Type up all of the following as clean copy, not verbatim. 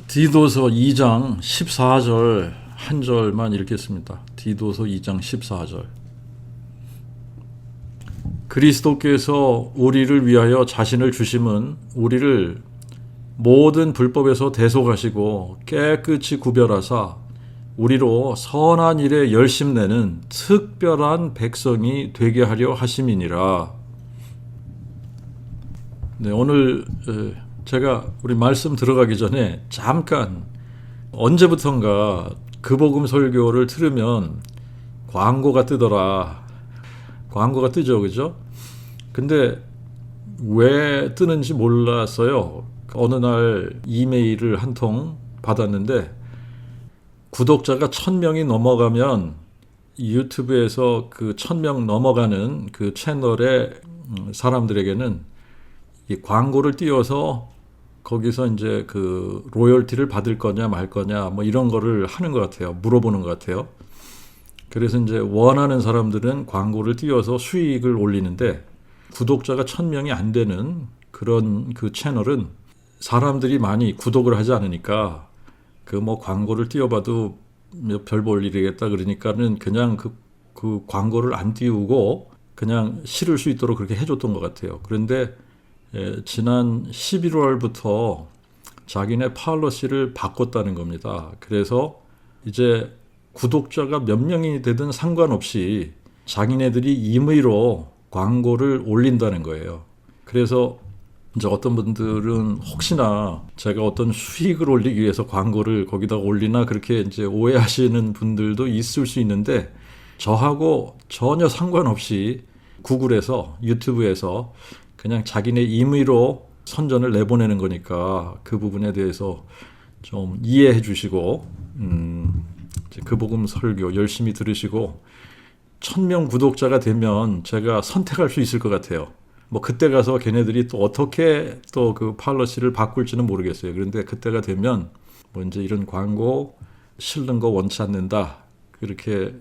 디도서 2장 14절 한 절만 읽겠습니다. 디도서 2장 14절. 그리스도께서 우리를 위하여 자신을 주심은 우리를 모든 불법에서 대속하시고 깨끗이 구별하사 우리로 선한 일에 열심내는 특별한 백성이 되게 하려 하심이니라. 네, 오늘 제가 우리 말씀 들어가기 전에 잠깐 언제부턴가 그 복음 설교를 들으면 광고가 뜨더라. 광고가 뜨죠, 그죠? 근데 왜 뜨는지 몰랐어요. 어느 날 이메일을 한 통 받았는데 구독자가 1000명이 넘어가면 유튜브에서 그 1000명 넘어가는 그 채널의 사람들에게는 이 광고를 띄워서 거기서 이제 그 로열티를 받을 거냐 말 거냐 뭐 이런 거를 하는 것 같아요. 물어보는 것 같아요. 그래서 이제 원하는 사람들은 광고를 띄워서 수익을 올리는데 구독자가 1000명이 안 되는 그런 그 채널은 사람들이 많이 구독을 하지 않으니까 그 뭐 광고를 띄워봐도 별 볼 일이겠다 그러니까는 그냥 그 광고를 안 띄우고 그냥 실을 수 있도록 그렇게 해줬던 것 같아요. 그런데 지난 11월부터 자기네 팔로시를 바꿨다는 겁니다. 그래서 이제 구독자가 몇 명이 되든 상관없이 자기네들이 임의로 광고를 올린다는 거예요. 그래서 이제 어떤 분들은 혹시나 제가 어떤 수익을 올리기 위해서 광고를 거기다 올리나 그렇게 이제 오해하시는 분들도 있을 수 있는데 저하고 전혀 상관없이 구글에서 유튜브에서 그냥 자기네 임의로 선전을 내보내는 거니까 그 부분에 대해서 좀 이해해 주시고 그 복음 설교 열심히 들으시고 1000명 구독자가 되면 제가 선택할 수 있을 것 같아요. 뭐 그때 가서 걔네들이 또 어떻게 또 그 팔로시를 바꿀지는 모르겠어요. 그런데 그때가 되면 뭐 이제 이런 광고 실는 거 원치 않는다. 그렇게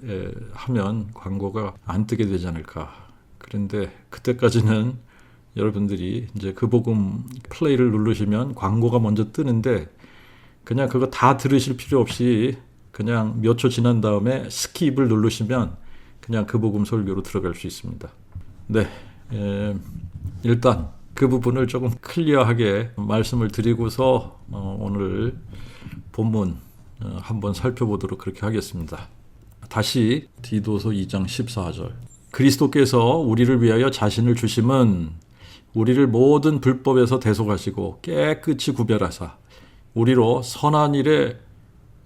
하면 광고가 안 뜨게 되지 않을까. 그런데 그때까지는 여러분들이 이제 그 복음 플레이를 누르시면 광고가 먼저 뜨는데 그냥 그거 다 들으실 필요 없이 그냥 몇 초 지난 다음에 스킵을 누르시면 그냥 그 복음 설교로 들어갈 수 있습니다. 네. 일단 그 부분을 조금 클리어하게 말씀을 드리고서 오늘 본문 한번 살펴보도록 그렇게 하겠습니다. 다시 디도서 2장 14절. 그리스도께서 우리를 위하여 자신을 주심은 우리를 모든 불법에서 대속하시고 깨끗이 구별하사 우리로 선한 일에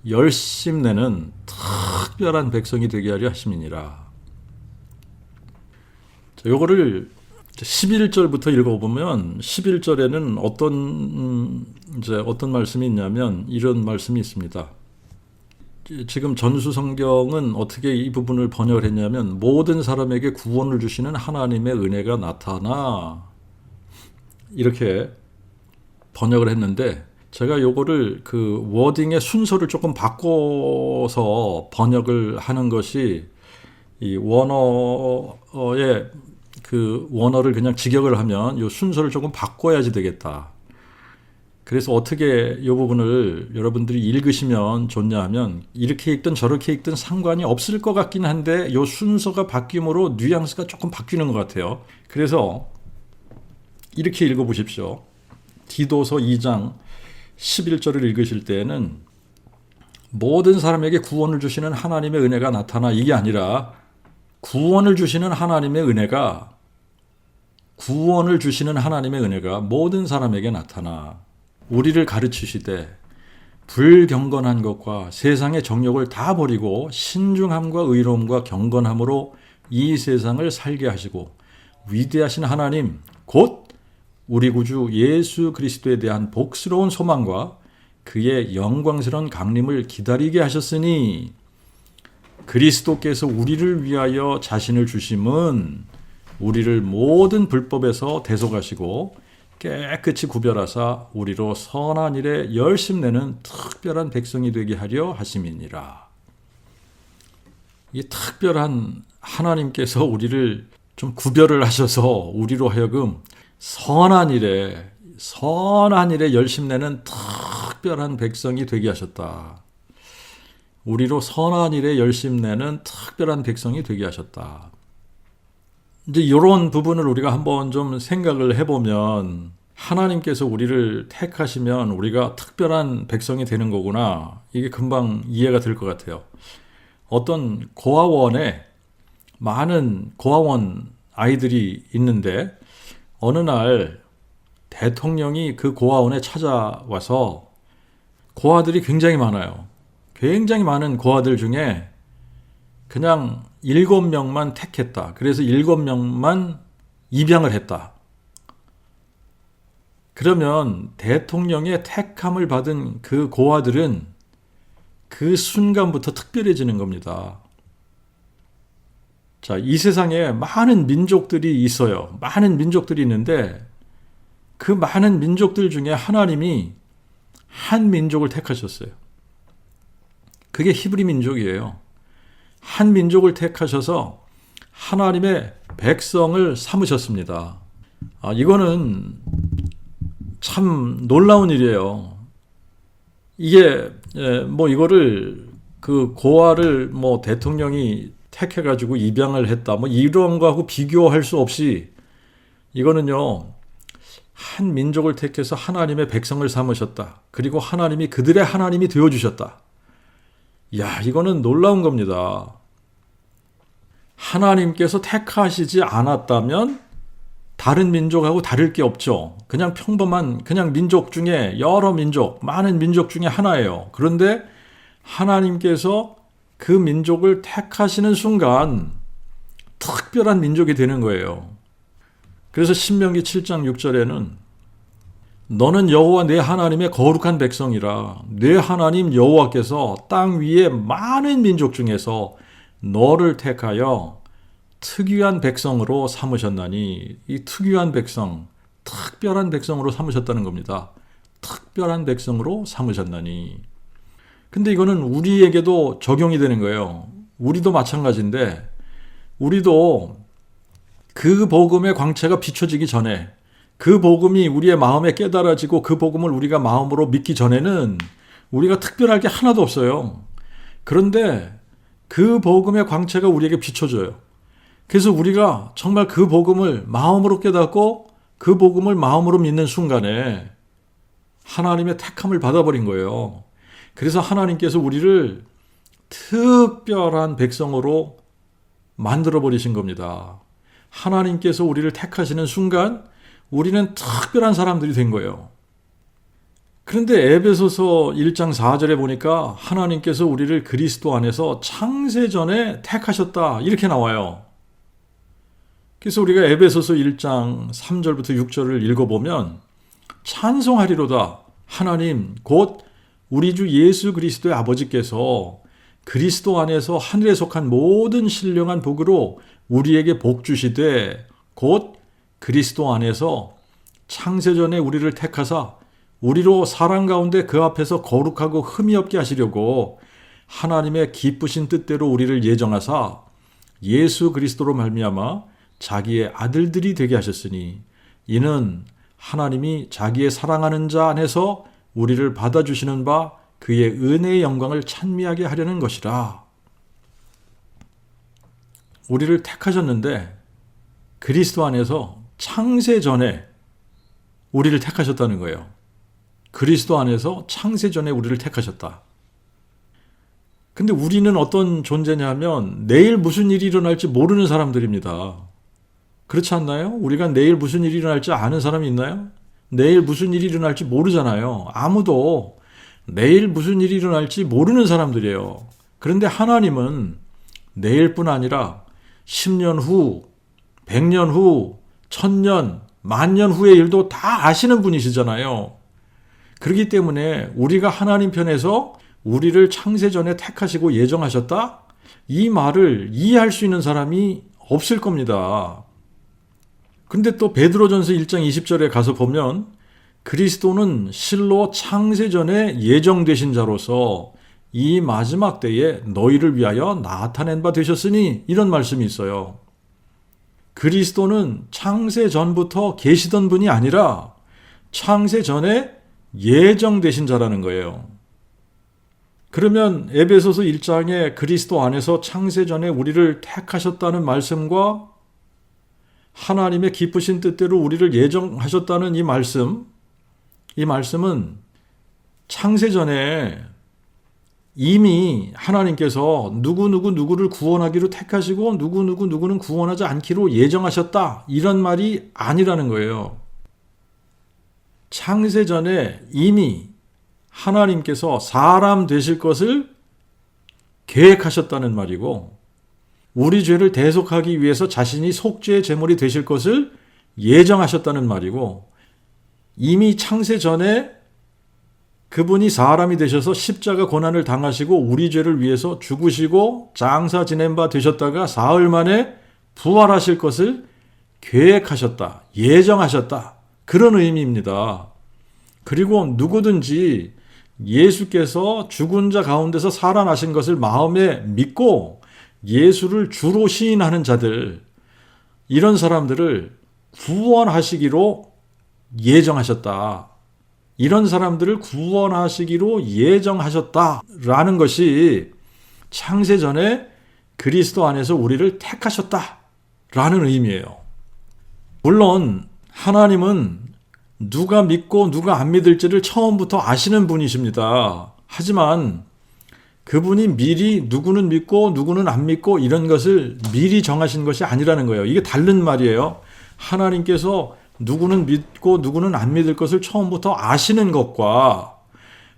열심내는 특별한 백성이 되게 하려 하심이니라. 요거를 11절부터 읽어보면 11절에는 어떤 말씀이 있냐면 이런 말씀이 있습니다. 지금 전수성경은 어떻게 이 부분을 번역을 했냐면 모든 사람에게 구원을 주시는 하나님의 은혜가 나타나 이렇게 번역을 했는데 제가 요거를 그 워딩의 순서를 조금 바꿔서 번역을 하는 것이 이 원어의 그 원어를 그냥 직역을 하면 이 순서를 조금 바꿔야지 되겠다. 그래서 어떻게 이 부분을 여러분들이 읽으시면 좋냐 하면 이렇게 읽든 저렇게 읽든 상관이 없을 것 같긴 한데 이 순서가 바뀜으로 뉘앙스가 조금 바뀌는 것 같아요. 그래서 이렇게 읽어보십시오. 디도서 2장 11절을 읽으실 때에는 모든 사람에게 구원을 주시는 하나님의 은혜가 나타나 이게 아니라 구원을 주시는 하나님의 은혜가 모든 사람에게 나타나 우리를 가르치시되 불경건한 것과 세상의 정욕을 다 버리고 신중함과 의로움과 경건함으로 이 세상을 살게 하시고 위대하신 하나님 곧 우리 구주 예수 그리스도에 대한 복스러운 소망과 그의 영광스러운 강림을 기다리게 하셨으니 그리스도께서 우리를 위하여 자신을 주심은 우리를 모든 불법에서 대속하시고 깨끗이 구별하사 우리로 선한 일에 열심내는 특별한 백성이 되게 하려 하심이니라. 이 특별한 하나님께서 우리를 좀 구별을 하셔서 우리로 하여금 선한 일에 열심내는 특별한 백성이 되게 하셨다. 우리로 선한 일에 열심 내는 특별한 백성이 되게 하셨다. 이제 이런 부분을 우리가 한번 좀 생각을 해보면 하나님께서 우리를 택하시면 우리가 특별한 백성이 되는 거구나. 이게 금방 이해가 될 것 같아요. 어떤 고아원에 많은 고아원 아이들이 있는데 어느 날 대통령이 그 고아원에 찾아와서 고아들이 굉장히 많아요. 굉장히 많은 고아들 중에 그냥 7명만 택했다. 그래서 7명만 입양을 했다. 그러면 대통령의 택함을 받은 그 고아들은 그 순간부터 특별해지는 겁니다. 자, 이 세상에 많은 민족들이 있어요. 많은 민족들이 있는데 그 많은 민족들 중에 하나님이 한 민족을 택하셨어요. 그게 히브리 민족이에요. 한 민족을 택하셔서 하나님의 백성을 삼으셨습니다. 이거는 참 놀라운 일이에요. 이게 이거를 그 고아를 대통령이 택해가지고 입양을 했다. 이런 거하고 비교할 수 없이 이거는요. 한 민족을 택해서 하나님의 백성을 삼으셨다. 그리고 하나님이 그들의 하나님이 되어주셨다. 이야, 이거는 놀라운 겁니다. 하나님께서 택하시지 않았다면 다른 민족하고 다를 게 없죠. 그냥 평범한 그냥 민족 중에 여러 민족, 많은 민족 중에 하나예요. 그런데 하나님께서 그 민족을 택하시는 순간 특별한 민족이 되는 거예요. 그래서 신명기 7장 6절에는 너는 여호와 내 하나님의 거룩한 백성이라. 내 하나님 여호와께서 땅 위에 많은 민족 중에서 너를 택하여 특유한 백성으로 삼으셨나니. 이 특유한 백성, 특별한 백성으로 삼으셨다는 겁니다. 특별한 백성으로 삼으셨나니. 근데 이거는 우리에게도 적용이 되는 거예요. 우리도 마찬가지인데 우리도 그 복음의 광채가 비춰지기 전에, 그 복음이 우리의 마음에 깨달아지고 그 복음을 우리가 마음으로 믿기 전에는 우리가 특별할 게 하나도 없어요. 그런데 그 복음의 광채가 우리에게 비춰져요. 그래서 우리가 정말 그 복음을 마음으로 깨닫고 그 복음을 마음으로 믿는 순간에 하나님의 택함을 받아버린 거예요. 그래서 하나님께서 우리를 특별한 백성으로 만들어버리신 겁니다. 하나님께서 우리를 택하시는 순간 우리는 특별한 사람들이 된 거예요. 그런데 에베소서 1장 4절에 보니까 하나님께서 우리를 그리스도 안에서 창세전에 택하셨다 이렇게 나와요. 그래서 우리가 에베소서 1장 3절부터 6절을 읽어보면 찬송하리로다. 하나님 곧 우리 주 예수 그리스도의 아버지께서 그리스도 안에서 하늘에 속한 모든 신령한 복으로 우리에게 복 주시되 곧 그리스도 안에서 창세전에 우리를 택하사 우리로 사랑 가운데 그 앞에서 거룩하고 흠이 없게 하시려고 하나님의 기쁘신 뜻대로 우리를 예정하사 예수 그리스도로 말미암아 자기의 아들들이 되게 하셨으니 이는 하나님이 자기의 사랑하는 자 안에서 우리를 받아주시는 바 그의 은혜의 영광을 찬미하게 하려는 것이라. 우리를 택하셨는데 그리스도 안에서 창세전에 우리를 택하셨다는 거예요. 그리스도 안에서 창세전에 우리를 택하셨다. 근데 우리는 어떤 존재냐면 내일 무슨 일이 일어날지 모르는 사람들입니다. 그렇지 않나요? 우리가 내일 무슨 일이 일어날지 아는 사람이 있나요? 내일 무슨 일이 일어날지 모르잖아요. 아무도 내일 무슨 일이 일어날지 모르는 사람들이에요. 그런데 하나님은 내일뿐 아니라 10년 후, 100년 후, 1000년, 10,000년 후의 일도 다 아시는 분이시잖아요. 그렇기 때문에 우리가 하나님 편에서 우리를 창세전에 택하시고 예정하셨다? 이 말을 이해할 수 있는 사람이 없을 겁니다. 근데 또 베드로전서 1장 20절에 가서 보면 그리스도는 실로 창세전에 예정되신 자로서 이 마지막 때에 너희를 위하여 나타낸 바 되셨으니 이런 말씀이 있어요. 그리스도는 창세전부터 계시던 분이 아니라 창세전에 예정되신 자라는 거예요. 그러면 에베소서 1장에 그리스도 안에서 창세전에 우리를 택하셨다는 말씀과 하나님의 기쁘신 뜻대로 우리를 예정하셨다는 이 말씀은 창세전에 이미 하나님께서 누구를 구원하기로 택하시고 누구는 구원하지 않기로 예정하셨다, 이런 말이 아니라는 거예요. 창세전에 이미 하나님께서 사람 되실 것을 계획하셨다는 말이고, 우리 죄를 대속하기 위해서 자신이 속죄의 제물이 되실 것을 예정하셨다는 말이고, 이미 창세전에 그분이 사람이 되셔서 십자가 고난을 당하시고 우리 죄를 위해서 죽으시고 장사 지낸 바 되셨다가 사흘 만에 부활하실 것을 계획하셨다, 예정하셨다, 그런 의미입니다. 그리고 누구든지 예수께서 죽은 자 가운데서 살아나신 것을 마음에 믿고 예수를 주로 시인하는 자들, 이런 사람들을 구원하시기로 예정하셨다. 이런 사람들을 구원하시기로 예정하셨다라는 것이 창세전에 그리스도 안에서 우리를 택하셨다라는 의미예요. 물론 하나님은 누가 믿고 누가 안 믿을지를 처음부터 아시는 분이십니다. 하지만 그분이 미리 누구는 믿고 누구는 안 믿고 이런 것을 미리 정하신 것이 아니라는 거예요. 이게 다른 말이에요. 하나님께서 누구는 믿고 누구는 안 믿을 것을 처음부터 아시는 것과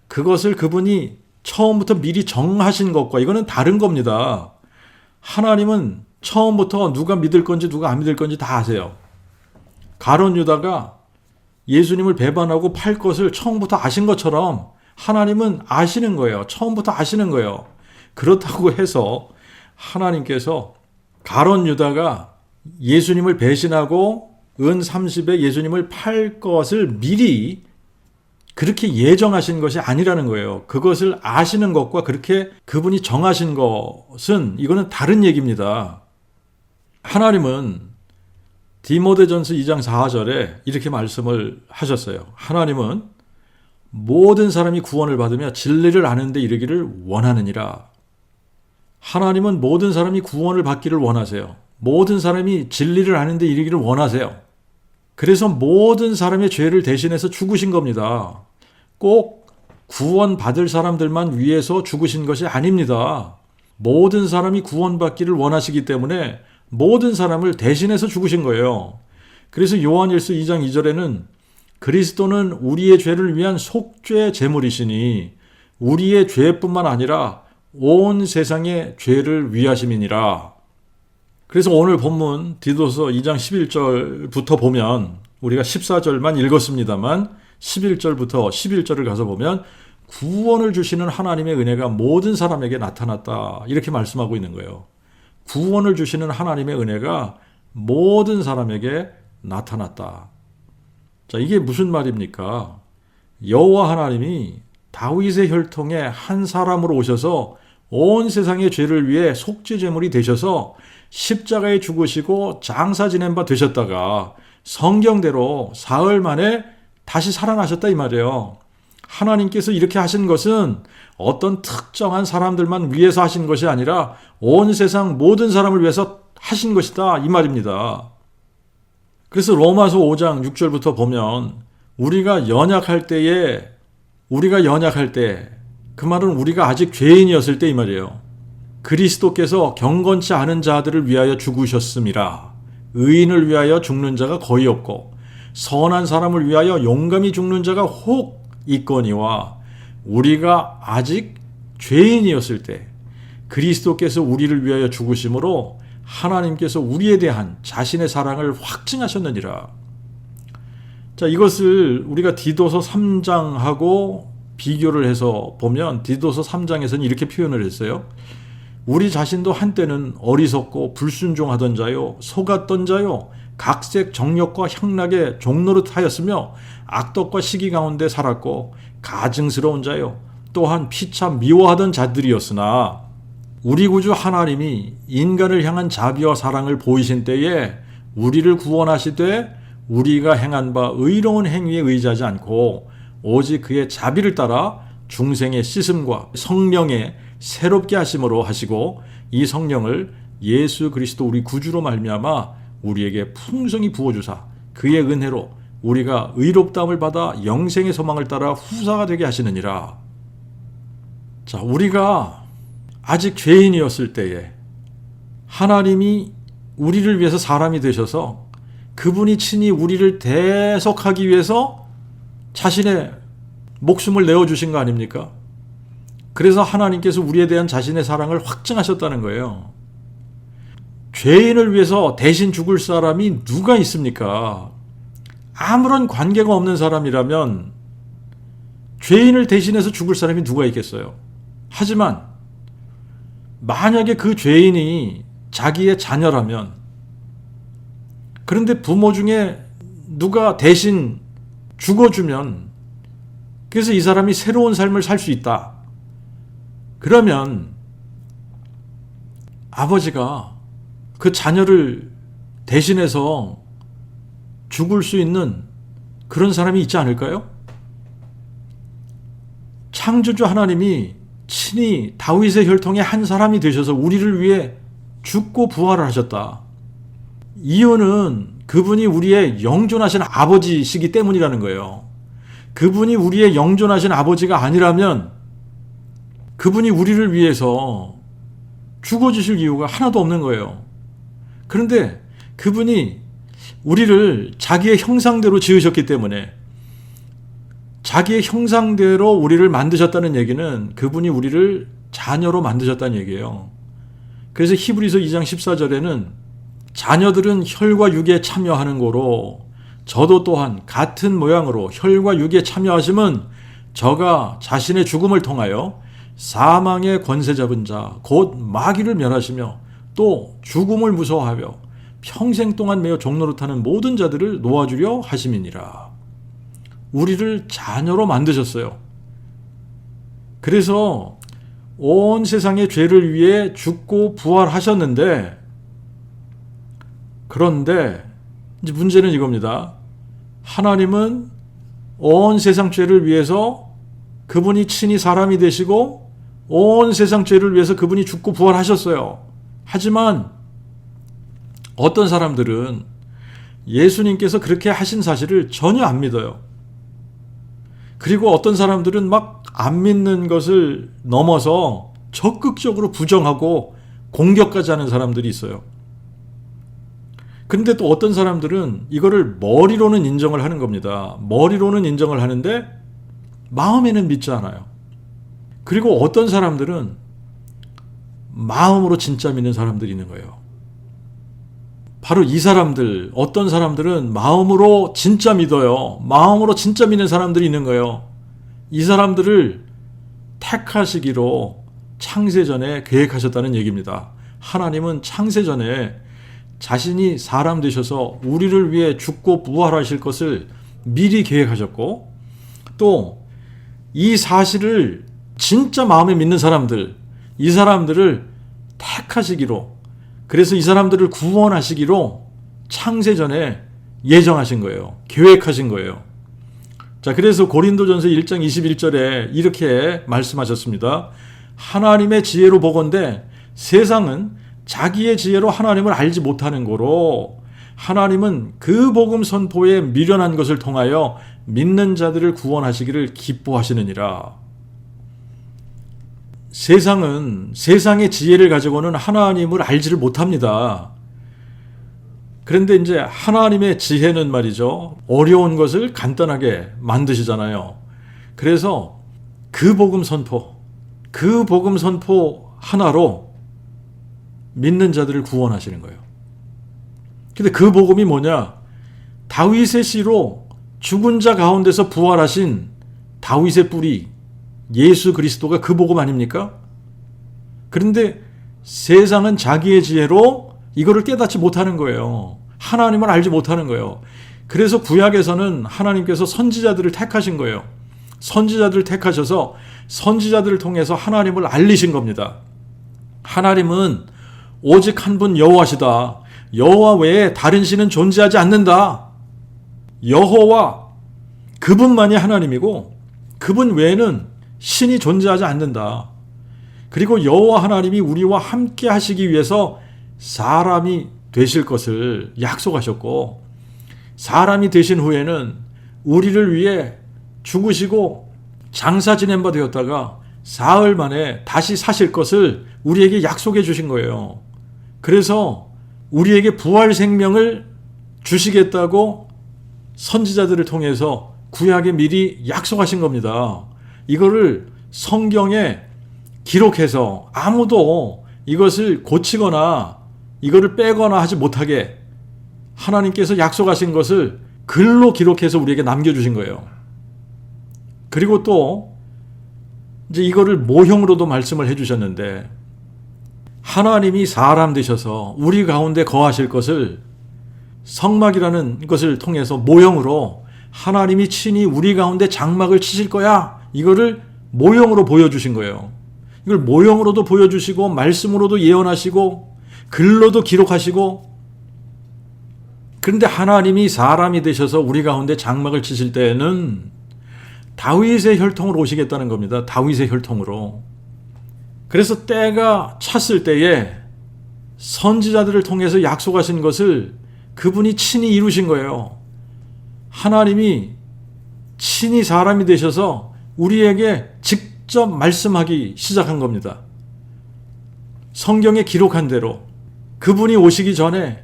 그것을 그분이 처음부터 미리 정하신 것과 이거는 다른 겁니다. 하나님은 처음부터 누가 믿을 건지 누가 안 믿을 건지 다 아세요. 가룟 유다가 예수님을 배반하고 팔 것을 처음부터 아신 것처럼 하나님은 아시는 거예요. 처음부터 아시는 거예요. 그렇다고 해서 하나님께서 가룟 유다가 예수님을 배신하고 은 30에 예수님을 팔 것을 미리 그렇게 예정하신 것이 아니라는 거예요. 그것을 아시는 것과 그렇게 그분이 정하신 것은 이거는 다른 얘기입니다. 하나님은 디모데전서 2장 4절에 이렇게 말씀을 하셨어요. 하나님은 모든 사람이 구원을 받으며 진리를 아는 데 이르기를 원하느니라. 하나님은 모든 사람이 구원을 받기를 원하세요. 모든 사람이 진리를 아는 데 이르기를 원하세요. 그래서 모든 사람의 죄를 대신해서 죽으신 겁니다. 꼭 구원받을 사람들만 위해서 죽으신 것이 아닙니다. 모든 사람이 구원받기를 원하시기 때문에 모든 사람을 대신해서 죽으신 거예요. 그래서 요한일서 2장 2절에는 그리스도는 우리의 죄를 위한 속죄 제물이시니 우리의 죄뿐만 아니라 온 세상의 죄를 위하심이니라. 그래서 오늘 본문 디도서 2장 11절부터 보면 우리가 14절만 읽었습니다만 11절부터 11절을 가서 보면 구원을 주시는 하나님의 은혜가 모든 사람에게 나타났다, 이렇게 말씀하고 있는 거예요. 구원을 주시는 하나님의 은혜가 모든 사람에게 나타났다. 자, 이게 무슨 말입니까? 여호와 하나님이 다윗의 혈통에 한 사람으로 오셔서 온 세상의 죄를 위해 속죄 제물이 되셔서 십자가에 죽으시고 장사 지낸 바 되셨다가 성경대로 사흘 만에 다시 살아나셨다, 이 말이에요. 하나님께서 이렇게 하신 것은 어떤 특정한 사람들만 위해서 하신 것이 아니라 온 세상 모든 사람을 위해서 하신 것이다, 이 말입니다. 그래서 로마서 5장 6절부터 보면 우리가 연약할 때 그 말은 우리가 아직 죄인이었을 때 이 말이에요. 그리스도께서 경건치 않은 자들을 위하여 죽으셨음이라. 의인을 위하여 죽는 자가 거의 없고 선한 사람을 위하여 용감히 죽는 자가 혹 있거니와 우리가 아직 죄인이었을 때 그리스도께서 우리를 위하여 죽으심으로 하나님께서 우리에 대한 자신의 사랑을 확증하셨느니라. 자, 이것을 우리가 디도서 3장하고 비교를 해서 보면 디도서 3장에서는 이렇게 표현을 했어요. 우리 자신도 한때는 어리석고 불순종하던 자요, 속았던 자요, 각색 정욕과 향락에 종노릇하였으며 악덕과 시기 가운데 살았고 가증스러운 자요, 또한 피차 미워하던 자들이었으나 우리 구주 하나님이 인간을 향한 자비와 사랑을 보이신 때에 우리를 구원하시되 우리가 행한 바 의로운 행위에 의지하지 않고 오직 그의 자비를 따라 중생의 씻음과 성령의 새롭게 하심으로 하시고 이 성령을 예수 그리스도 우리 구주로 말미암아 우리에게 풍성히 부어주사 그의 은혜로 우리가 의롭다함을 받아 영생의 소망을 따라 후사가 되게 하시느니라. 자, 우리가 아직 죄인이었을 때에 하나님이 우리를 위해서 사람이 되셔서 그분이 친히 우리를 대속하기 위해서 자신의 목숨을 내어주신 거 아닙니까? 그래서 하나님께서 우리에 대한 자신의 사랑을 확증하셨다는 거예요. 죄인을 위해서 대신 죽을 사람이 누가 있습니까? 아무런 관계가 없는 사람이라면 죄인을 대신해서 죽을 사람이 누가 있겠어요? 하지만 만약에 그 죄인이 자기의 자녀라면, 그런데 부모 중에 누가 대신 죽어주면, 그래서 이 사람이 새로운 삶을 살 수 있다. 그러면 아버지가 그 자녀를 대신해서 죽을 수 있는 그런 사람이 있지 않을까요? 창조주 하나님이 친히 다윗의 혈통의 한 사람이 되셔서 우리를 위해 죽고 부활을 하셨다. 이유는 그분이 우리의 영존하신 아버지시기 때문이라는 거예요. 그분이 우리의 영존하신 아버지가 아니라면 그분이 우리를 위해서 죽어주실 이유가 하나도 없는 거예요. 그런데 그분이 우리를 자기의 형상대로 지으셨기 때문에, 자기의 형상대로 우리를 만드셨다는 얘기는 그분이 우리를 자녀로 만드셨다는 얘기예요. 그래서 히브리서 2장 14절에는 자녀들은 혈과 육에 참여하는 거로 저도 또한 같은 모양으로 혈과 육에 참여하심은 저가 자신의 죽음을 통하여 사망의 권세 잡은 자 곧 마귀를 멸하시며 또 죽음을 무서워하며 평생 동안 매어 종노릇하는 모든 자들을 놓아주려 하심이니라. 우리를 자녀로 만드셨어요. 그래서 온 세상의 죄를 위해 죽고 부활하셨는데, 그런데 이제 문제는 이겁니다. 하나님은 온 세상 죄를 위해서 그분이 친히 사람이 되시고 온 세상 죄를 위해서 그분이 죽고 부활하셨어요. 하지만 어떤 사람들은 예수님께서 그렇게 하신 사실을 전혀 안 믿어요. 그리고 어떤 사람들은 막 안 믿는 것을 넘어서 적극적으로 부정하고 공격까지 하는 사람들이 있어요. 그런데 또 어떤 사람들은 이거를 머리로는 인정을 하는 겁니다. 머리로는 인정을 하는데 마음에는 믿지 않아요. 그리고 어떤 사람들은 마음으로 진짜 믿는 사람들이 있는 거예요. 바로 이 사람들, 어떤 사람들은 마음으로 진짜 믿어요. 마음으로 진짜 믿는 사람들이 있는 거예요. 이 사람들을 택하시기로 창세전에 계획하셨다는 얘기입니다. 하나님은 창세전에 자신이 사람 되셔서 우리를 위해 죽고 부활하실 것을 미리 계획하셨고, 또 이 사실을 진짜 마음에 믿는 사람들, 이 사람들을 택하시기로, 그래서 이 사람들을 구원하시기로 창세전에 예정하신 거예요. 계획하신 거예요. 자, 그래서 고린도전서 1장 21절에 이렇게 말씀하셨습니다. 하나님의 지혜로 보건대 세상은 자기의 지혜로 하나님을 알지 못하는 거로 하나님은 그 복음 선포에 미련한 것을 통하여 믿는 자들을 구원하시기를 기뻐하시느니라. 세상은 세상의 지혜를 가지고는 하나님을 알지를 못합니다. 그런데 이제 하나님의 지혜는 말이죠, 어려운 것을 간단하게 만드시잖아요. 그래서 그 복음 선포 하나로 믿는 자들을 구원하시는 거예요. 근데 그 복음이 뭐냐? 다윗의 씨로 죽은 자 가운데서 부활하신 다윗의 뿌리 예수 그리스도가 그 복음 아닙니까? 그런데 세상은 자기의 지혜로 이거를 깨닫지 못하는 거예요. 하나님을 알지 못하는 거예요. 그래서 구약에서는 하나님께서 선지자들을 택하신 거예요. 선지자들을 택하셔서 선지자들을 통해서 하나님을 알리신 겁니다. 하나님은 오직 한 분 여호와시다. 여호와 외에 다른 신은 존재하지 않는다. 여호와, 그분만이 하나님이고 그분 외에는 신이 존재하지 않는다. 그리고 여호와 하나님이 우리와 함께 하시기 위해서 사람이 되실 것을 약속하셨고, 사람이 되신 후에는 우리를 위해 죽으시고 장사 지낸 바 되었다가 사흘 만에 다시 사실 것을 우리에게 약속해 주신 거예요. 그래서 우리에게 부활 생명을 주시겠다고 선지자들을 통해서 구약에 미리 약속하신 겁니다. 이거를 성경에 기록해서 아무도 이것을 고치거나 이거를 빼거나 하지 못하게 하나님께서 약속하신 것을 글로 기록해서 우리에게 남겨주신 거예요. 그리고 또 이제 이거를 모형으로도 말씀을 해주셨는데, 하나님이 사람 되셔서 우리 가운데 거하실 것을 성막이라는 것을 통해서 모형으로 하나님이 친히 우리 가운데 장막을 치실 거야, 이거를 모형으로 보여주신 거예요. 이걸 모형으로도 보여주시고 말씀으로도 예언하시고 글로도 기록하시고, 그런데 하나님이 사람이 되셔서 우리 가운데 장막을 치실 때에는 다윗의 혈통으로 오시겠다는 겁니다. 다윗의 혈통으로. 그래서 때가 찼을 때에 선지자들을 통해서 약속하신 것을 그분이 친히 이루신 거예요. 하나님이 친히 사람이 되셔서 우리에게 직접 말씀하기 시작한 겁니다. 성경에 기록한 대로 그분이 오시기 전에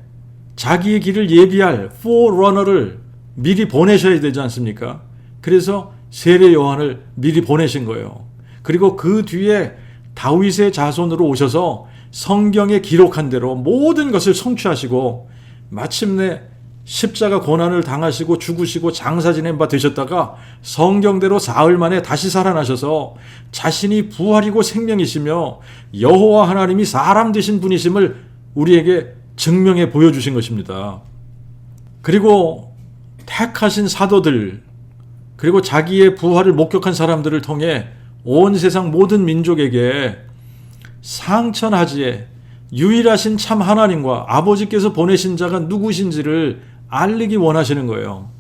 자기의 길을 예비할 포러너를 미리 보내셔야 되지 않습니까? 그래서 세례 요한을 미리 보내신 거예요. 그리고 그 뒤에 다윗의 자손으로 오셔서 성경에 기록한 대로 모든 것을 성취하시고 마침내 십자가 고난을 당하시고 죽으시고 장사 지낸 바 되셨다가 성경대로 사흘 만에 다시 살아나셔서 자신이 부활이고 생명이시며 여호와 하나님이 사람 되신 분이심을 우리에게 증명해 보여주신 것입니다. 그리고 택하신 사도들, 그리고 자기의 부활을 목격한 사람들을 통해 온 세상 모든 민족에게 상천하지에 유일하신 참 하나님과 아버지께서 보내신 자가 누구신지를 알리기 원하시는 거예요.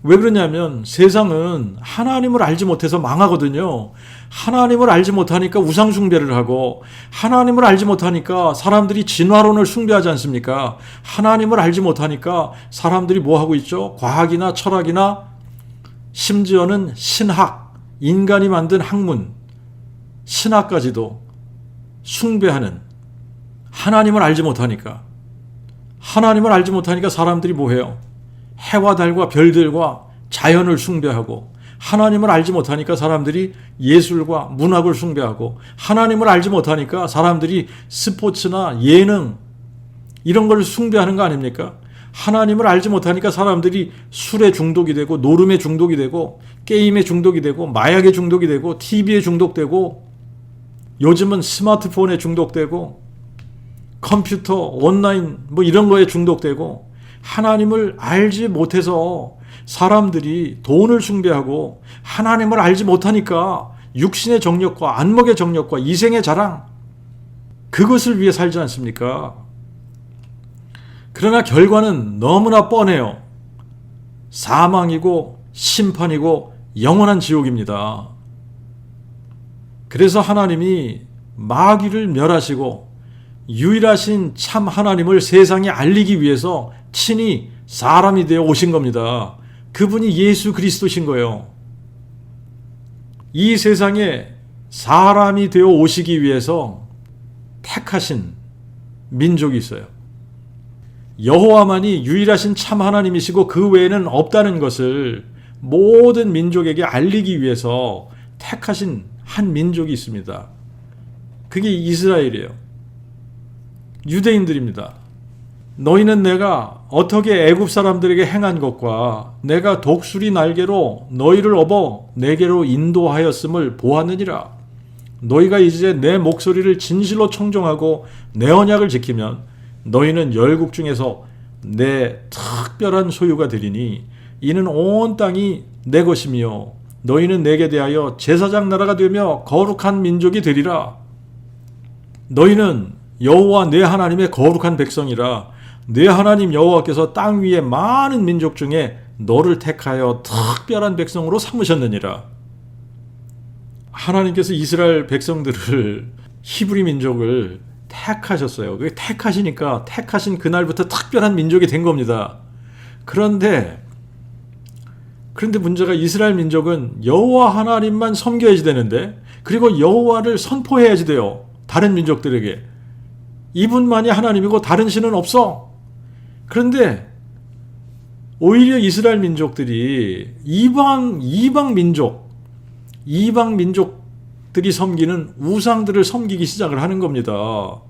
왜 그러냐면 세상은 하나님을 알지 못해서 망하거든요. 하나님을 알지 못하니까 우상 숭배를 하고, 하나님을 알지 못하니까 사람들이 진화론을 숭배하지 않습니까? 하나님을 알지 못하니까 사람들이 뭐 하고 있죠? 과학이나 철학이나 심지어는 신학, 인간이 만든 학문, 신학까지도 숭배하는, 하나님을 알지 못하니까. 하나님을 알지 못하니까 사람들이 뭐 해요? 해와 달과 별들과 자연을 숭배하고, 하나님을 알지 못하니까 사람들이 예술과 문학을 숭배하고, 하나님을 알지 못하니까 사람들이 스포츠나 예능 이런 걸 숭배하는 거 아닙니까? 하나님을 알지 못하니까 사람들이 술에 중독이 되고, 노름에 중독이 되고, 게임에 중독이 되고, 마약에 중독이 되고, TV에 중독되고, 요즘은 스마트폰에 중독되고, 컴퓨터, 온라인 뭐 이런 거에 중독되고, 하나님을 알지 못해서 사람들이 돈을 숭배하고, 하나님을 알지 못하니까 육신의 정욕과 안목의 정욕과 이생의 자랑, 그것을 위해 살지 않습니까? 그러나 결과는 너무나 뻔해요. 사망이고 심판이고 영원한 지옥입니다. 그래서 하나님이 마귀를 멸하시고 유일하신 참 하나님을 세상에 알리기 위해서 친히 사람이 되어 오신 겁니다. 그분이 예수 그리스도신 거예요. 이 세상에 사람이 되어 오시기 위해서 택하신 민족이 있어요. 여호와만이 유일하신 참 하나님이시고 그 외에는 없다는 것을 모든 민족에게 알리기 위해서 택하신 한 민족이 있습니다. 그게 이스라엘이에요. 유대인들입니다. 너희는 내가 어떻게 애굽 사람들에게 행한 것과 내가 독수리 날개로 너희를 업어 내게로 인도하였음을 보았느니라. 너희가 이제 내 목소리를 진실로 청종하고 내 언약을 지키면 너희는 열국 중에서 내 특별한 소유가 되리니 이는 온 땅이 내 것이며 너희는 내게 대하여 제사장 나라가 되며 거룩한 민족이 되리라. 너희는 여호와 내 하나님의 거룩한 백성이라. 내 하나님 여호와께서 땅 위에 많은 민족 중에 너를 택하여 특별한 백성으로 삼으셨느니라. 하나님께서 이스라엘 백성들을, 히브리 민족을 택하셨어요. 그게 택하시니까 택하신 그날부터 특별한 민족이 된 겁니다. 그런데 문제가 이스라엘 민족은 여호와 하나님만 섬겨야지 되는데, 그리고 여호와를 선포해야지 돼요. 다른 민족들에게. 이분만이 하나님이고 다른 신은 없어. 그런데 오히려 이스라엘 민족들이 이방 민족들이 섬기는 우상들을 섬기기 시작을 하는 겁니다.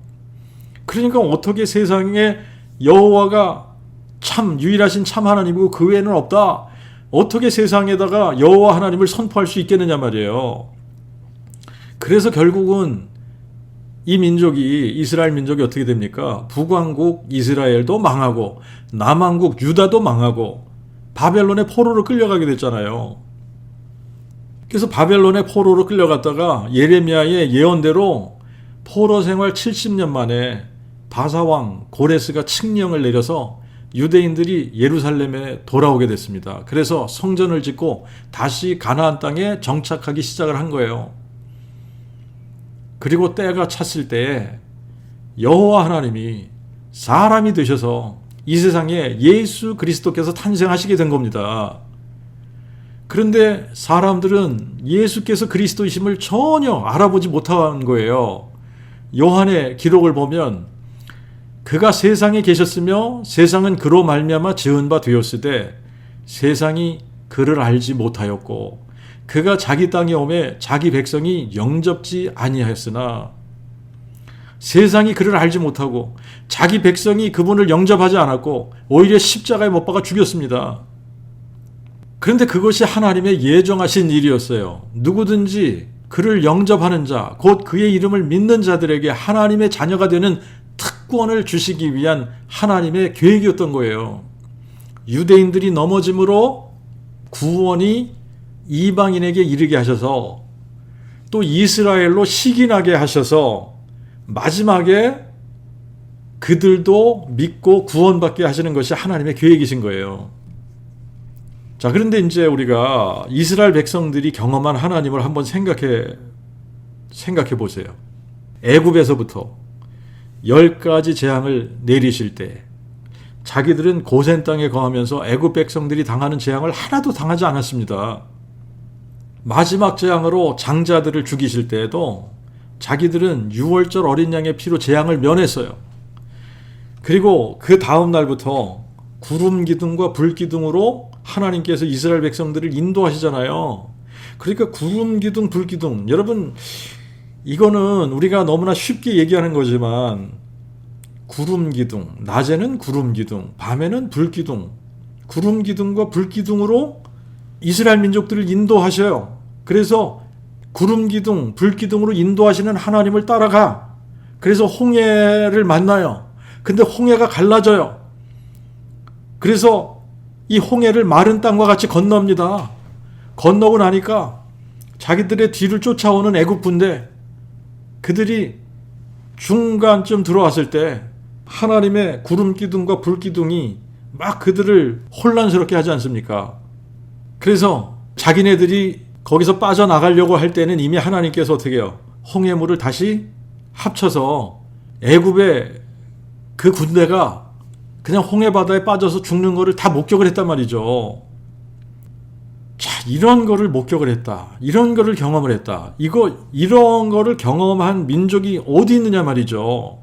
그러니까 어떻게 세상에 여호와가 참 유일하신 참 하나님이고 그 외에는 없다, 어떻게 세상에다가 여호와 하나님을 선포할 수 있겠느냐 말이에요. 그래서 결국은 이 민족이, 이스라엘 민족이 어떻게 됩니까? 북왕국 이스라엘도 망하고 남왕국 유다도 망하고 바벨론의 포로로 끌려가게 됐잖아요. 그래서 바벨론의 포로로 끌려갔다가 예레미야의 예언대로 포로 생활 70년 만에 바사왕 고레스가 칙령을 내려서 유대인들이 예루살렘에 돌아오게 됐습니다. 그래서 성전을 짓고 다시 가나안 땅에 정착하기 시작을 한 거예요. 그리고 때가 찼을 때에 여호와 하나님이 사람이 되셔서 이 세상에 예수 그리스도께서 탄생하시게 된 겁니다. 그런데 사람들은 예수께서 그리스도이심을 전혀 알아보지 못한 거예요. 요한의 기록을 보면 그가 세상에 계셨으며 세상은 그로 말미암아 지은 바 되었으되 세상이 그를 알지 못하였고 그가 자기 땅에 오매 자기 백성이 영접지 아니하였으나, 세상이 그를 알지 못하고 자기 백성이 그분을 영접하지 않았고 오히려 십자가에 못 박아 죽였습니다. 그런데 그것이 하나님의 예정하신 일이었어요. 누구든지 그를 영접하는 자, 곧 그의 이름을 믿는 자들에게 하나님의 자녀가 되는 특권을 주시기 위한 하나님의 계획이었던 거예요. 유대인들이 넘어짐으로 구원이 이방인에게 이르게 하셔서 또 이스라엘로 식인하게 하셔서 마지막에 그들도 믿고 구원받게 하시는 것이 하나님의 계획이신 거예요. 자, 그런데 이제 우리가 이스라엘 백성들이 경험한 하나님을 한번 생각해 보세요. 애굽에서부터 10가지 재앙을 내리실 때 자기들은 고센 땅에 거하면서 애굽 백성들이 당하는 재앙을 하나도 당하지 않았습니다. 마지막 재앙으로 장자들을 죽이실 때에도 자기들은 유월절 어린 양의 피로 재앙을 면했어요. 그리고 그 다음 날부터 구름 기둥과 불 기둥으로 하나님께서 이스라엘 백성들을 인도하시잖아요. 그러니까 구름 기둥, 불 기둥, 여러분 이거는 우리가 너무나 쉽게 얘기하는 거지만 구름 기둥, 낮에는 구름 기둥, 밤에는 불 기둥, 구름 기둥과 불 기둥으로 이스라엘 민족들을 인도하셔요. 그래서 구름 기둥, 불 기둥으로 인도하시는 하나님을 따라가. 그래서 홍해를 만나요. 근데 홍해가 갈라져요. 그래서 이 홍해를 마른 땅과 같이 건넙니다. 건너고 나니까 자기들의 뒤를 쫓아오는 애국부인데 그들이 중간쯤 들어왔을 때 하나님의 구름 기둥과 불 기둥이 막 그들을 혼란스럽게 하지 않습니까? 그래서 자기네들이 거기서 빠져나가려고 할 때는 이미 하나님께서 어떻게 해요? 홍해물을 다시 합쳐서 애굽의 그 군대가 그냥 홍해바다에 빠져서 죽는 거를 다 목격을 했단 말이죠. 자, 이런 거를 목격을 했다. 이런 거를 경험을 했다. 이런 거를 경험한 민족이 어디 있느냐 말이죠.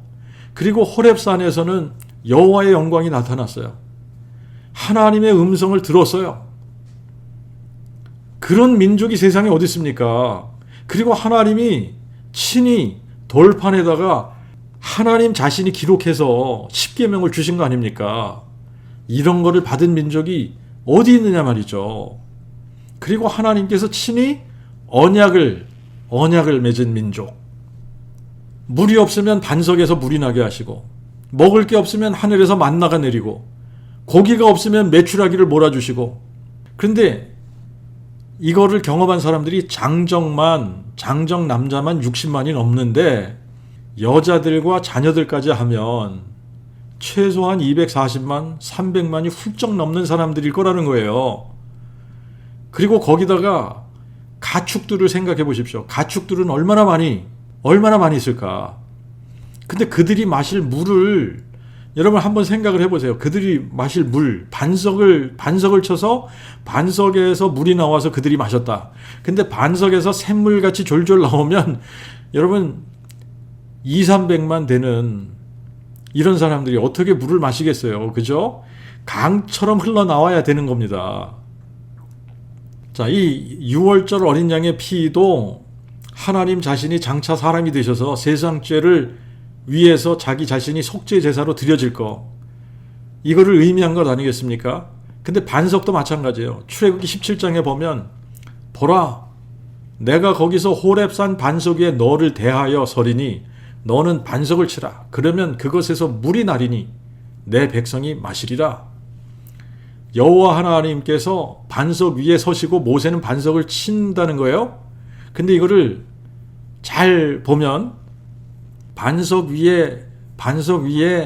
그리고 호렙산에서는 여호와의 영광이 나타났어요. 하나님의 음성을 들었어요. 그런 민족이 세상에 어디 있습니까? 그리고 하나님이 친히 돌판에다가 하나님 자신이 기록해서 십계명을 주신 거 아닙니까? 이런 거를 받은 민족이 어디 있느냐 말이죠. 그리고 하나님께서 친히 언약을 맺은 민족. 물이 없으면 반석에서 물이 나게 하시고, 먹을 게 없으면 하늘에서 만나가 내리고, 고기가 없으면 메추라기를 몰아주시고. 그런데 이거를 경험한 사람들이 장정 남자만 60만이 넘는데 여자들과 자녀들까지 하면 최소한 240만, 300만이 훌쩍 넘는 사람들일 거라는 거예요. 그리고 거기다가 가축들을 생각해 보십시오. 가축들은 얼마나 많이 있을까. 근데 그들이 마실 물을 여러분 한번 생각을 해보세요. 그들이 마실 물, 반석을 쳐서 반석에서 물이 나와서 그들이 마셨다. 근데 반석에서 샘물같이 졸졸 나오면 여러분 2, 300만 되는 이런 사람들이 어떻게 물을 마시겠어요. 그죠? 강처럼 흘러나와야 되는 겁니다. 자, 이 6월절 어린 양의 피도 하나님 자신이 장차 사람이 되셔서 세상 죄를 위해서 자기 자신이 속죄 제사로 드려질 거, 이거를 의미한 것 아니겠습니까? 근데 반석도 마찬가지예요. 출애굽기 17장에 보면 보라, 내가 거기서 호렙산 반석 위에 너를 대하여 서리니 너는 반석을 치라. 그러면 그것에서 물이 나리니 내 백성이 마시리라. 여호와 하나님께서 반석 위에 서시고 모세는 반석을 친다는 거예요. 근데 이거를 잘 보면 반석 위에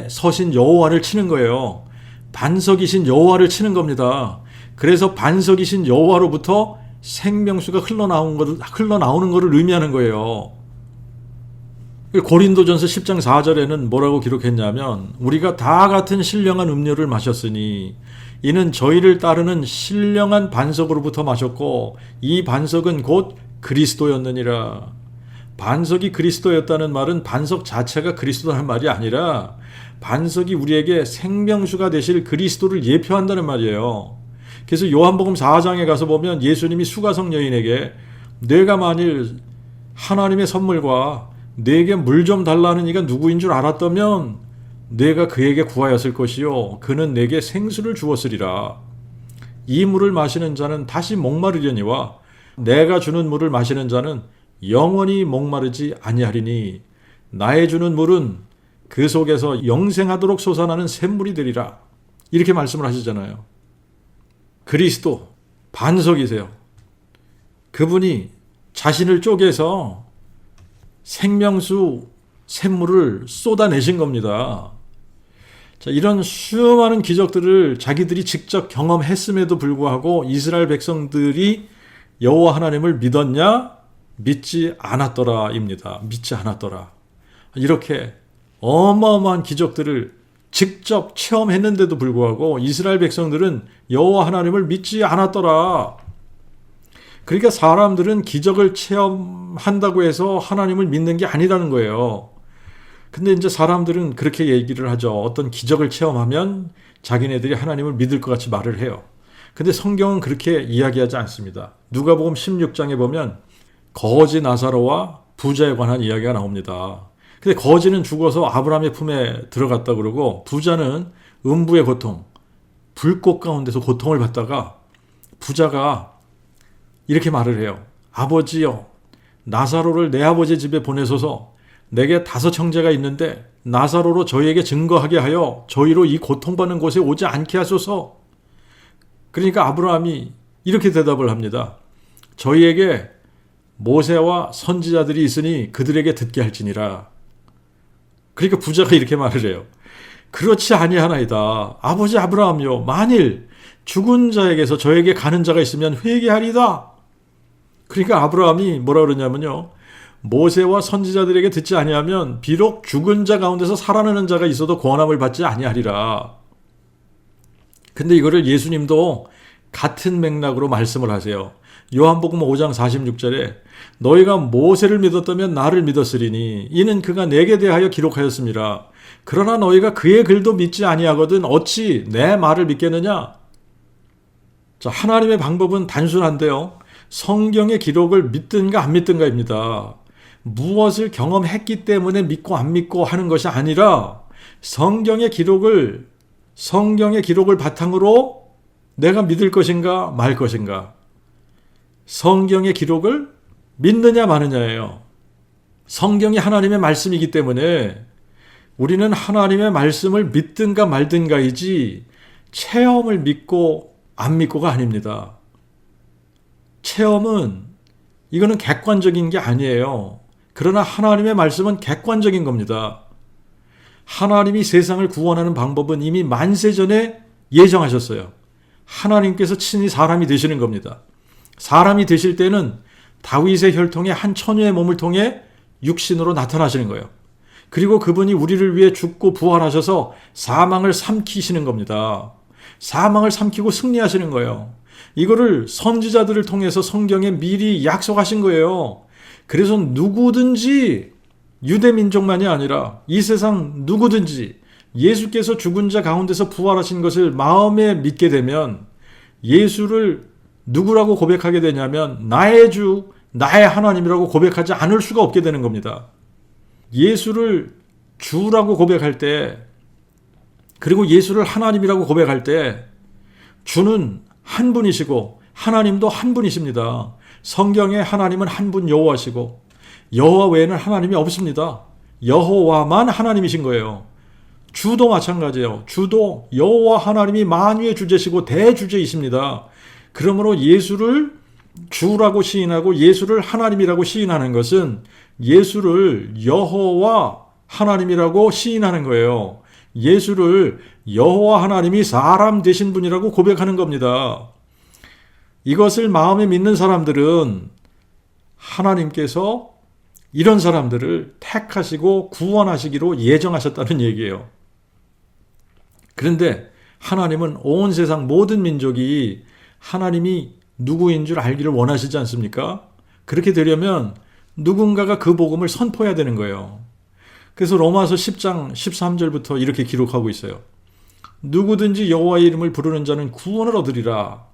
서신 여호와를 치는 거예요. 반석이신 여호와를 치는 겁니다. 그래서 반석이신 여호와로부터 생명수가 흘러나오는 것을 의미하는 거예요. 고린도전서 10장 4절에는 뭐라고 기록했냐면 우리가 다 같은 신령한 음료를 마셨으니 이는 저희를 따르는 신령한 반석으로부터 마셨고 이 반석은 곧 그리스도였느니라. 반석이 그리스도였다는 말은 반석 자체가 그리스도라는 말이 아니라 반석이 우리에게 생명수가 되실 그리스도를 예표한다는 말이에요. 그래서 요한복음 4장에 가서 보면 예수님이 수가성 여인에게 내가 만일 하나님의 선물과 내게 물 좀 달라는 이가 누구인 줄 알았다면 내가 그에게 구하였을 것이요 그는 내게 생수를 주었으리라. 이 물을 마시는 자는 다시 목마르려니와 내가 주는 물을 마시는 자는 영원히 목마르지 아니하리니 나의 주는 물은 그 속에서 영생하도록 솟아나는 샘물이 되리라. 이렇게 말씀을 하시잖아요. 그리스도 반석이세요. 그분이 자신을 쪼개서 생명수 샘물을 쏟아내신 겁니다. 자, 이런 수많은 기적들을 자기들이 직접 경험했음에도 불구하고 이스라엘 백성들이 여호와 하나님을 믿었냐? 믿지 않았더라입니다. 믿지 않았더라. 이렇게 어마어마한 기적들을 직접 체험했는데도 불구하고 이스라엘 백성들은 여호와 하나님을 믿지 않았더라. 그러니까 사람들은 기적을 체험한다고 해서 하나님을 믿는 게 아니라는 거예요. 근데 이제 사람들은 그렇게 얘기를 하죠. 어떤 기적을 체험하면 자기네들이 하나님을 믿을 것 같이 말을 해요. 근데 성경은 그렇게 이야기하지 않습니다. 누가복음 16장에 보면 거지 나사로와 부자에 관한 이야기가 나옵니다. 근데 거지는 죽어서 아브라함의 품에 들어갔다 그러고 부자는 음부의 고통, 불꽃 가운데서 고통을 받다가 부자가 이렇게 말을 해요. 아버지여, 나사로를 내 아버지 집에 보내소서. 내게 5 형제가 있는데 나사로로 저희에게 증거하게 하여 저희로 이 고통받는 곳에 오지 않게 하소서. 그러니까 아브라함이 이렇게 대답을 합니다. 저희에게 모세와 선지자들이 있으니 그들에게 듣게 할지니라. 그러니까 부자가 이렇게 말을 해요. 그렇지 아니하나이다. 아버지 아브라함이요, 만일 죽은 자에게서 저에게 가는 자가 있으면 회개하리다. 그러니까 아브라함이 뭐라 그러냐면요, 모세와 선지자들에게 듣지 아니하면 비록 죽은 자 가운데서 살아나는 자가 있어도 권함을 받지 아니하리라. 근데 이거를 예수님도 같은 맥락으로 말씀을 하세요. 요한복음 5장 46절에 너희가 모세를 믿었다면 나를 믿었으리니 이는 그가 내게 대하여 기록하였습니다. 그러나 너희가 그의 글도 믿지 아니하거든 어찌 내 말을 믿겠느냐? 자, 하나님의 방법은 단순한데요. 성경의 기록을 믿든가 안 믿든가입니다. 무엇을 경험했기 때문에 믿고 안 믿고 하는 것이 아니라 성경의 기록을 바탕으로 내가 믿을 것인가 말 것인가. 성경의 기록을 믿느냐 마느냐예요. 성경이 하나님의 말씀이기 때문에 우리는 하나님의 말씀을 믿든가 말든가이지 체험을 믿고 안 믿고가 아닙니다. 체험은 이거는 객관적인 게 아니에요. 그러나 하나님의 말씀은 객관적인 겁니다. 하나님이 세상을 구원하는 방법은 이미 만세전에 예정하셨어요. 하나님께서 친히 사람이 되시는 겁니다. 사람이 되실 때는 다윗의 혈통의 한 처녀의 몸을 통해 육신으로 나타나시는 거예요. 그리고 그분이 우리를 위해 죽고 부활하셔서 사망을 삼키시는 겁니다. 사망을 삼키고 승리하시는 거예요. 이거를 선지자들을 통해서 성경에 미리 약속하신 거예요. 그래서 누구든지 유대민족만이 아니라 이 세상 누구든지 예수께서 죽은 자 가운데서 부활하신 것을 마음에 믿게 되면 예수를 누구라고 고백하게 되냐면 나의 주, 나의 하나님이라고 고백하지 않을 수가 없게 되는 겁니다. 예수를 주라고 고백할 때, 그리고 예수를 하나님이라고 고백할 때 주는 한 분이시고 하나님도 한 분이십니다. 성경에 하나님은 한 분 여호와시고 여호와 외에는 하나님이 없습니다. 여호와만 하나님이신 거예요. 주도 마찬가지예요. 주도 여호와 하나님이 만유의 주제시고 대주제이십니다. 그러므로 예수를 주라고 시인하고 예수를 하나님이라고 시인하는 것은 예수를 여호와 하나님이라고 시인하는 거예요. 예수를 여호와 하나님이 사람 되신 분이라고 고백하는 겁니다. 이것을 마음에 믿는 사람들은 하나님께서 이런 사람들을 택하시고 구원하시기로 예정하셨다는 얘기예요. 그런데 하나님은 온 세상 모든 민족이 하나님이 누구인 줄 알기를 원하시지 않습니까? 그렇게 되려면 누군가가 그 복음을 선포해야 되는 거예요. 그래서 로마서 10장 13절부터 이렇게 기록하고 있어요. 누구든지 여호와의 이름을 부르는 자는 구원을 얻으리라.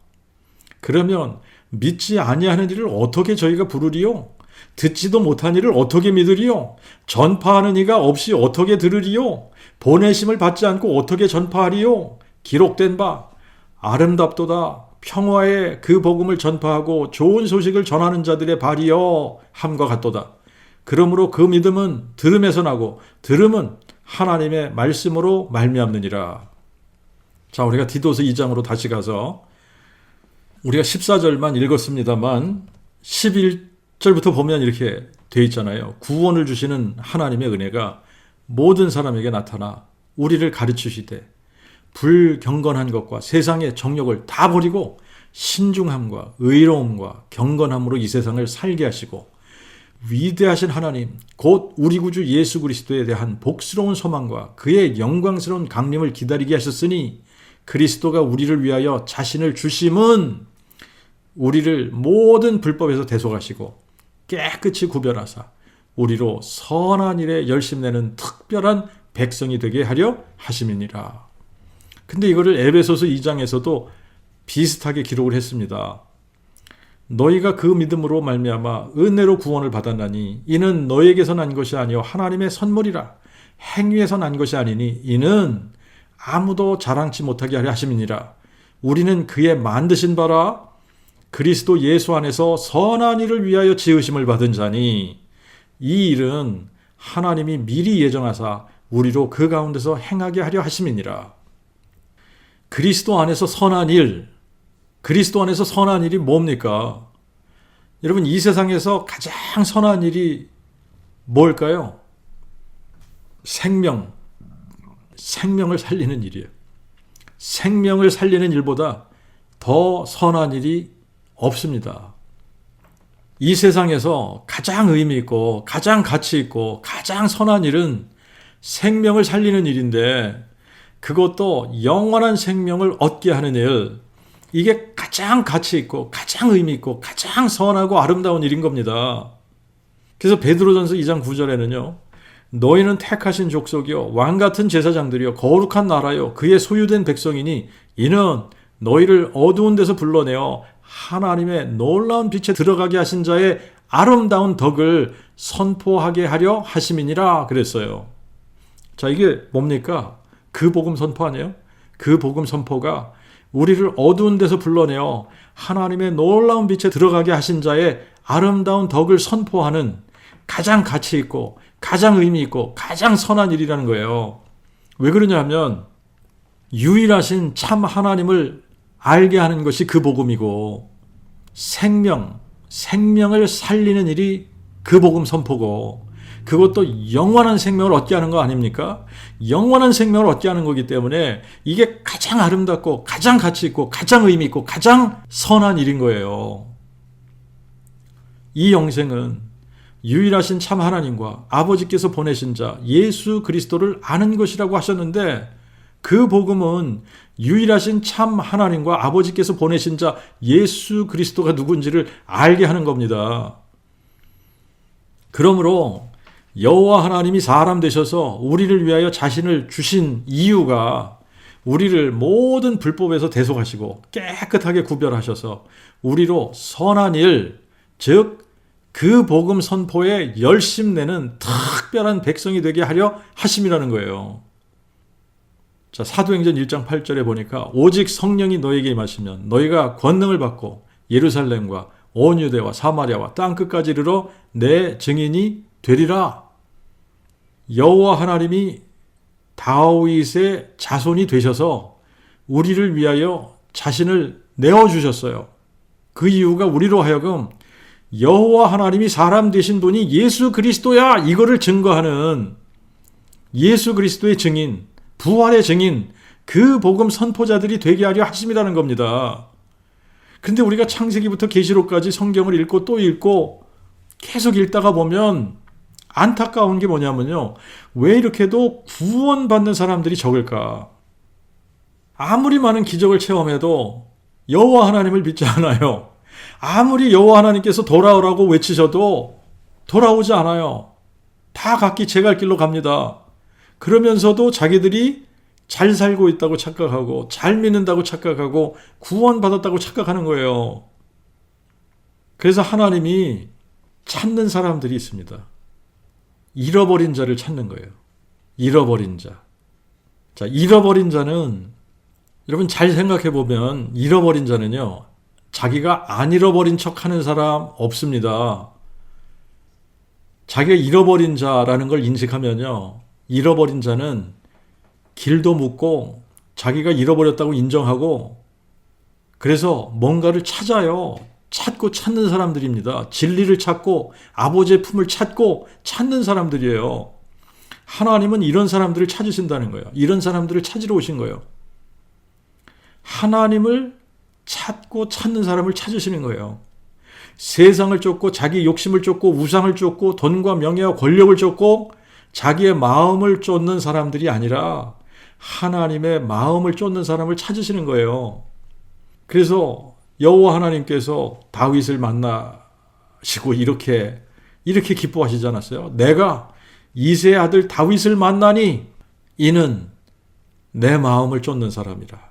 그러면 믿지 아니하는 이를 어떻게 저희가 부르리요? 듣지도 못한 이를 어떻게 믿으리요? 전파하는 이가 없이 어떻게 들으리요? 보내심을 받지 않고 어떻게 전파하리요? 기록된 바 아름답도다 평화의 그 복음을 전파하고 좋은 소식을 전하는 자들의 발이여 함과 같도다. 그러므로 그 믿음은 들음에서 나고 들음은 하나님의 말씀으로 말미암느니라. 자, 우리가 디도서 2장으로 다시 가서 우리가 14절만 읽었습니다만 11절부터 보면 이렇게 돼 있잖아요. 구원을 주시는 하나님의 은혜가 모든 사람에게 나타나 우리를 가르치시되 불경건한 것과 세상의 정욕을 다 버리고 신중함과 의로움과 경건함으로 이 세상을 살게 하시고 위대하신 하나님 곧 우리 구주 예수 그리스도에 대한 복스러운 소망과 그의 영광스러운 강림을 기다리게 하셨으니 그리스도가 우리를 위하여 자신을 주심은 우리를 모든 불법에서 대속하시고 깨끗이 구별하사 우리로 선한 일에 열심내는 특별한 백성이 되게 하려 하심이니라. 근데 이거를 에베소서 2장에서도 비슷하게 기록을 했습니다. 너희가 그 믿음으로 말미암아 은혜로 구원을 받았나니 이는 너희에게서 난 것이 아니요 하나님의 선물이라. 행위에서 난 것이 아니니 이는 아무도 자랑치 못하게 하려 하심이니라. 우리는 그의 만드신 바라 그리스도 예수 안에서 선한 일을 위하여 지으심을 받은 자니 이 일은 하나님이 미리 예정하사 우리로 그 가운데서 행하게 하려 하심이니라. 그리스도 안에서 선한 일, 그리스도 안에서 선한 일이 뭡니까? 여러분, 이 세상에서 가장 선한 일이 뭘까요? 생명을 살리는 일이에요. 생명을 살리는 일보다 더 선한 일이 없습니다. 이 세상에서 가장 의미 있고 가장 가치 있고 가장 선한 일은 생명을 살리는 일인데 그것도 영원한 생명을 얻게 하는 일, 이게 가장 가치 있고 가장 의미 있고 가장 선하고 아름다운 일인 겁니다. 그래서 베드로전서 2장 9절에는요. 너희는 택하신 족속이요 왕같은 제사장들이요 거룩한 나라요 그의 소유된 백성이니 이는 너희를 어두운 데서 불러내어 하나님의 놀라운 빛에 들어가게 하신 자의 아름다운 덕을 선포하게 하려 하심이니라 그랬어요. 자, 이게 뭡니까? 그 복음 선포 아니에요? 그 복음 선포가 우리를 어두운 데서 불러내어 하나님의 놀라운 빛에 들어가게 하신 자의 아름다운 덕을 선포하는 가장 가치 있고 가장 의미 있고 가장 선한 일이라는 거예요. 왜 그러냐 하면 유일하신 참 하나님을 알게 하는 것이 그 복음이고 생명을 살리는 일이 그 복음 선포고 그것도 영원한 생명을 얻게 하는 거 아닙니까? 영원한 생명을 얻게 하는 거기 때문에 이게 가장 아름답고 가장 가치 있고 가장 의미 있고 가장 선한 일인 거예요. 이 영생은 유일하신 참 하나님과 아버지께서 보내신 자 예수 그리스도를 아는 것이라고 하셨는데, 그 복음은 유일하신 참 하나님과 아버지께서 보내신 자 예수 그리스도가 누군지를 알게 하는 겁니다. 그러므로 여호와 하나님이 사람 되셔서 우리를 위하여 자신을 주신 이유가 우리를 모든 불법에서 대속하시고 깨끗하게 구별하셔서 우리로 선한 일, 즉 그 복음 선포에 열심 내는 특별한 백성이 되게 하려 하심이라는 거예요. 자, 사도행전 1장 8절에 보니까 오직 성령이 너에게 임하시면 너희가 권능을 받고 예루살렘과 온 유대와 사마리아와 땅끝까지 이르러 내 증인이 되리라. 여호와 하나님이 다윗의 자손이 되셔서 우리를 위하여 자신을 내어주셨어요. 그 이유가 우리로 하여금 여호와 하나님이 사람 되신 분이 예수 그리스도야, 이거를 증거하는 예수 그리스도의 증인, 부활의 증인, 그 복음 선포자들이 되게 하려 하심이라는 겁니다. 근데 우리가 창세기부터 계시록까지 성경을 읽고 또 읽고 계속 읽다가 보면 안타까운 게 뭐냐면요, 왜 이렇게도 구원받는 사람들이 적을까? 아무리 많은 기적을 체험해도 여호와 하나님을 믿지 않아요. 아무리 여호와 하나님께서 돌아오라고 외치셔도 돌아오지 않아요. 다 각기 제 갈 길로 갑니다. 그러면서도 자기들이 잘 살고 있다고 착각하고 잘 믿는다고 착각하고 구원받았다고 착각하는 거예요. 그래서 하나님이 찾는 사람들이 있습니다. 잃어버린 자를 찾는 거예요. 잃어버린 자. 자, 잃어버린 자는 여러분 잘 생각해 보면 잃어버린 자는요, 자기가 안 잃어버린 척 하는 사람 없습니다. 자기가 잃어버린 자라는 걸 인식하면요, 잃어버린 자는 길도 묻고 자기가 잃어버렸다고 인정하고 그래서 뭔가를 찾아요. 찾고 찾는 사람들입니다. 진리를 찾고 아버지의 품을 찾고 찾는 사람들이에요. 하나님은 이런 사람들을 찾으신다는 거예요. 이런 사람들을 찾으러 오신 거예요. 하나님을 찾고 찾는 사람을 찾으시는 거예요. 세상을 쫓고 자기 욕심을 쫓고 우상을 쫓고 돈과 명예와 권력을 쫓고 자기의 마음을 쫓는 사람들이 아니라 하나님의 마음을 쫓는 사람을 찾으시는 거예요. 그래서 여호와 하나님께서 다윗을 만나시고 이렇게 기뻐하시지 않았어요? 내가 이새의 아들 다윗을 만나니 이는 내 마음을 쫓는 사람이라.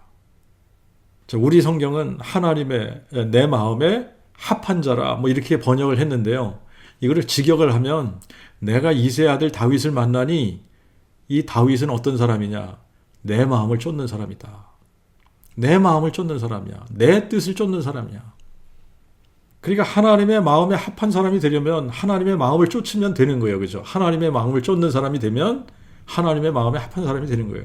우리 성경은 하나님의 내 마음에 합한 자라 뭐 이렇게 번역을 했는데요. 이거를 직역을 하면 내가 이새의 아들 다윗을 만나니 이 다윗은 어떤 사람이냐? 내 마음을 쫓는 사람이다. 내 마음을 쫓는 사람이야. 내 뜻을 쫓는 사람이야. 그러니까 하나님의 마음에 합한 사람이 되려면 하나님의 마음을 쫓으면 되는 거예요. 그죠? 하나님의 마음을 쫓는 사람이 되면 하나님의 마음에 합한 사람이 되는 거예요.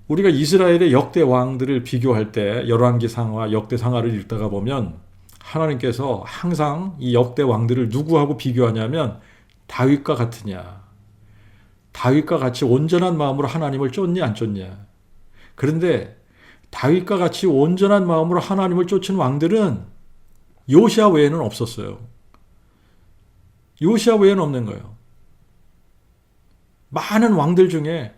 우리가 이스라엘의 역대 왕들을 비교할 때 열왕기상하, 역대상하를 읽다가 보면 하나님께서 항상 이 역대 왕들을 누구하고 비교하냐면 다윗과 같으냐, 다윗과 같이 온전한 마음으로 하나님을 쫓니 안 쫓냐. 그런데 다윗과 같이 온전한 마음으로 하나님을 쫓은 왕들은 요시야 외에는 없었어요. 요시야 외에는 없는 거예요. 많은 왕들 중에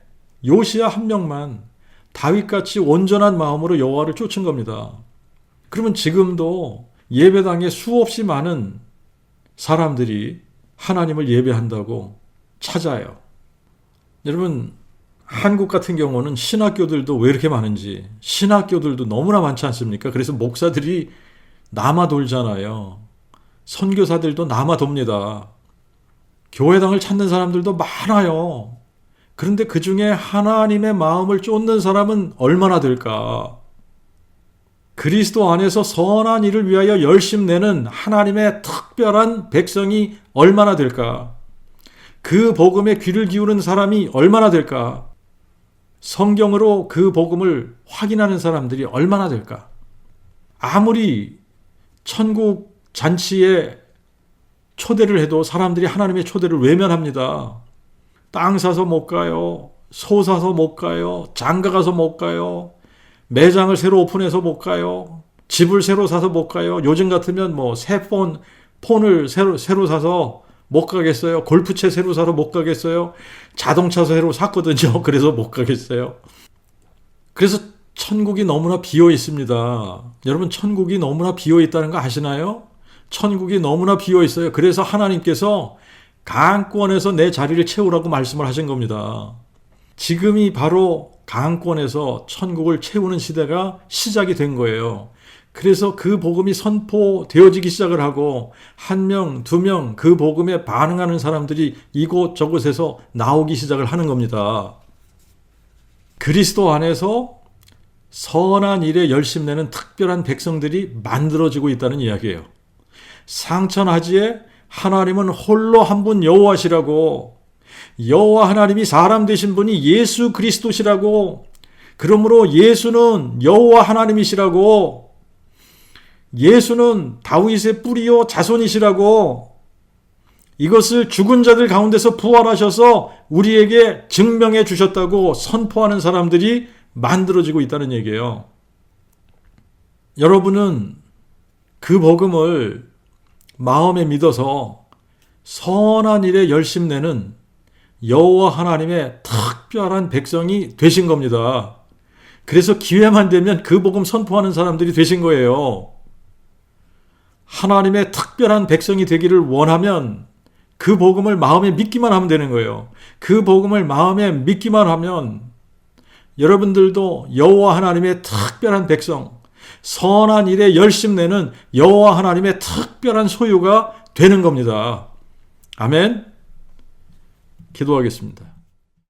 요시야 한 명만 다윗같이 온전한 마음으로 여호와를 쫓은 겁니다. 그러면 지금도 예배당에 수없이 많은 사람들이 하나님을 예배한다고 찾아요. 여러분, 한국 같은 경우는 신학교들도 왜 이렇게 많은지, 신학교들도 너무나 많지 않습니까? 그래서 목사들이 남아 돌잖아요. 선교사들도 남아 돕니다. 교회당을 찾는 사람들도 많아요. 그런데 그 중에 하나님의 마음을 쫓는 사람은 얼마나 될까? 그리스도 안에서 선한 일을 위하여 열심 내는 하나님의 특별한 백성이 얼마나 될까? 그 복음에 귀를 기울이는 사람이 얼마나 될까? 성경으로 그 복음을 확인하는 사람들이 얼마나 될까? 아무리 천국 잔치에 초대를 해도 사람들이 하나님의 초대를 외면합니다. 땅 사서 못 가요. 소 사서 못 가요. 장가 가서 못 가요. 매장을 새로 오픈해서 못 가요. 집을 새로 사서 못 가요. 요즘 같으면 뭐 새 폰을 새로 사서 못 가겠어요. 골프채 새로 사러 못 가겠어요. 자동차 새로 샀거든요. 그래서 못 가겠어요. 그래서 천국이 너무나 비어 있습니다. 여러분, 천국이 너무나 비어 있다는 거 아시나요? 천국이 너무나 비어 있어요. 그래서 하나님께서 강권에서 내 자리를 채우라고 말씀을 하신 겁니다. 지금이 바로 강권에서 천국을 채우는 시대가 시작이 된 거예요. 그래서 그 복음이 선포되어지기 시작을 하고 1명, 2명 그 복음에 반응하는 사람들이 이곳저곳에서 나오기 시작을 하는 겁니다. 그리스도 안에서 선한 일에 열심내는 특별한 백성들이 만들어지고 있다는 이야기예요. 상천하지에 하나님은 홀로 한 분 여호와시라고, 여호와 하나님이 사람 되신 분이 예수 그리스도시라고, 그러므로 예수는 여호와 하나님이시라고, 예수는 다윗의 뿌리요 자손이시라고, 이것을 죽은 자들 가운데서 부활하셔서 우리에게 증명해 주셨다고 선포하는 사람들이 만들어지고 있다는 얘기예요. 여러분은 그 복음을 마음에 믿어서 선한 일에 열심내는 여호와 하나님의 특별한 백성이 되신 겁니다. 그래서 기회만 되면 그 복음 선포하는 사람들이 되신 거예요. 하나님의 특별한 백성이 되기를 원하면 그 복음을 마음에 믿기만 하면 되는 거예요. 그 복음을 마음에 믿기만 하면 여러분들도 여호와 하나님의 특별한 백성, 선한 일에 열심내는 여호와 하나님의 특별한 소유가 되는 겁니다. 아멘. 기도하겠습니다.